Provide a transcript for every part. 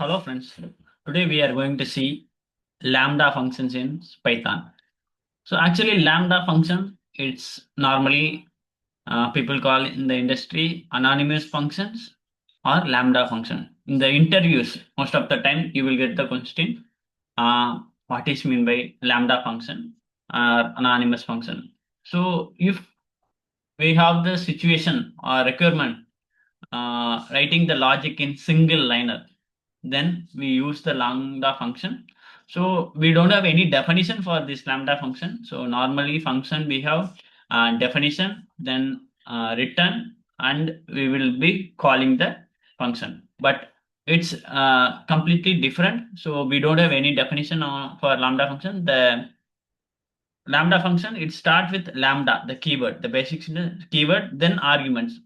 Hello friends, today we are going to see lambda functions in Python. So actually lambda function, it's normally people call in the industry anonymous functions or lambda function. In the interviews, most of the time you will get the question, what is mean by lambda function or anonymous function. So if we have the situation or requirement writing the logic in single liner, then we use the lambda function. So we don't have any definition for this lambda function. So normally function we have definition, then return, and we will be calling the function. But it's completely different. So we don't have any definition for lambda function. The lambda function, it starts with lambda, the keyword, the basic keyword, then arguments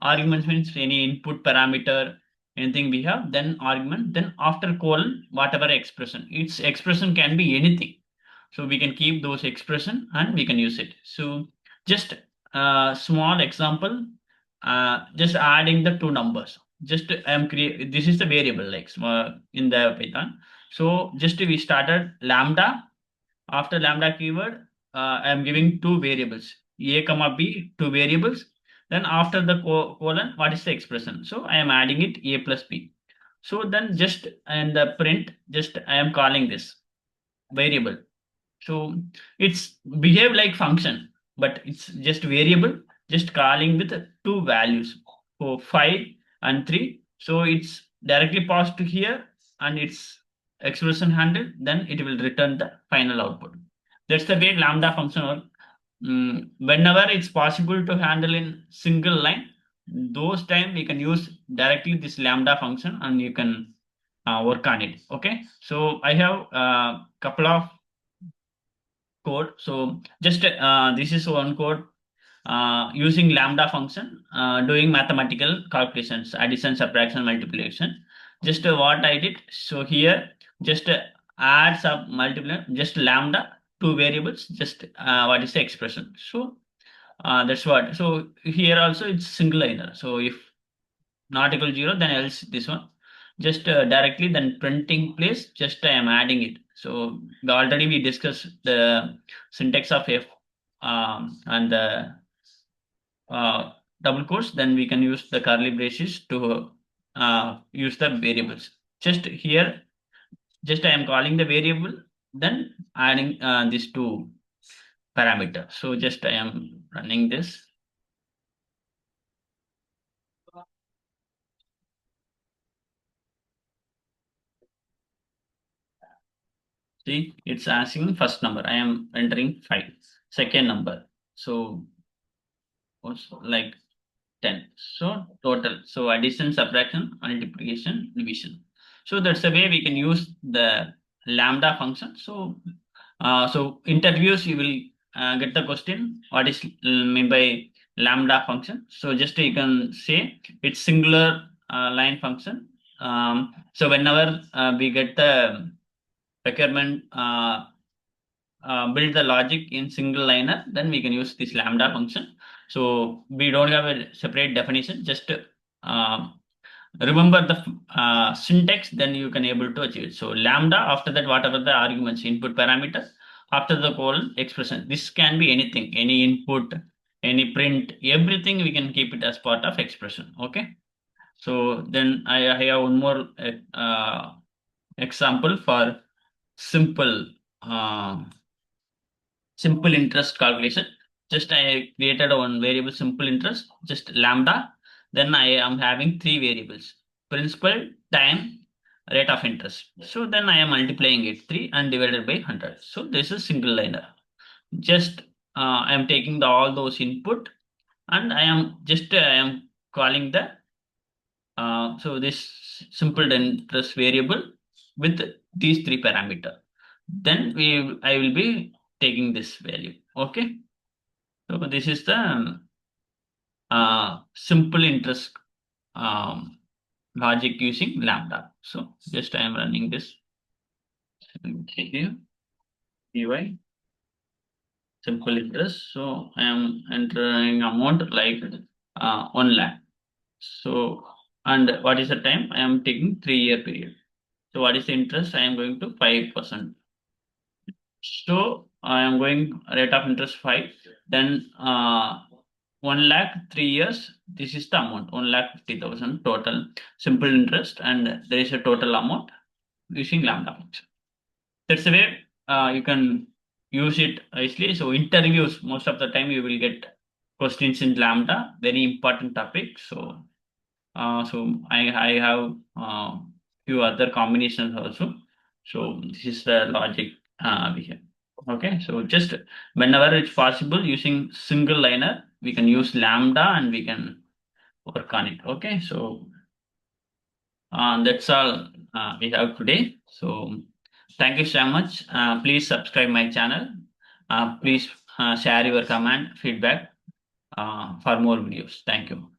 means any input parameter, anything we have, then argument, then after colon whatever expression, its expression can be anything, so we can keep those expression and we can use it. So just a small example, just adding the two numbers, just I am create, this is the variable like in the Python. So just we started lambda, after lambda keyword, I am giving two variables, a comma b, two variables. Then after the colon, what is the expression? So I am adding it a plus b. So then just in the print, just I am calling this variable. So it's behave like function, but it's just variable, just calling with two values. So 5 and 3. So it's directly passed to here and it's expression handled, then it will return the final output. That's the way lambda function works. Whenever it's possible to handle in single line, those time we can use directly this lambda function and you can work on it. Okay, so I have a couple of code. So just this is one code using lambda function, doing mathematical calculations, addition, subtraction, multiplication. Just what I did. So here, just add sub multiply, just lambda, two variables, just what is the expression. So that's what. So here also it's single liner. So if not equal to 0, then else this one. Just directly then printing place, just I am adding it. So already we discussed the syntax of f and the double quotes, then we can use the curly braces to use the variables. Just here, just I am calling the variable, then adding these two parameters. So just I am running this. See, it's asking first number. I am entering 5. Second number. So what's like 10. So total. So addition, subtraction, multiplication, division. So that's the way we can use the lambda function. So interviews you will get the question what is mean by lambda function. So just you can say it's singular line function. So whenever we get the requirement build the logic in single liner, then we can use this lambda function. So we don't have a separate definition, just remember the syntax, then you can able to achieve it. So lambda, after that whatever the arguments, input parameter, after the colon expression, this can be anything, any input, any print, everything we can keep it as part of expression. Okay, so then I have one more example for simple simple interest calculation. Just I created one variable simple interest, just lambda. Then I am having three variables: principal, time, rate of interest. So then I am multiplying it 3 and divided by 100. So this is single liner. Just I am taking all those input and I am calling the so this simple interest variable with these three parameter. Then I will be taking this value. Okay, so this is the simple interest logic using lambda. So just I am running this. Okay, here ey simple interest. So I am entering amount like 1 lakh. So and what is the time? I am taking 3-year period. So what is the interest? I am going to 5%. So I am going rate of interest 5. Then 1 lakh 3 years. This is the amount 1,50,000 total simple interest, and there is a total amount using lambda function. That's the way you can use it easily. So interviews, most of the time you will get questions in lambda, very important topic. So I have few other combinations also. So this is the logic we have. Okay, so just whenever it's possible using single liner, we can use lambda and we can work on it. Okay, so that's all we have today. So thank you so much. Please subscribe my channel. Please share your comment, feedback for more videos. Thank you.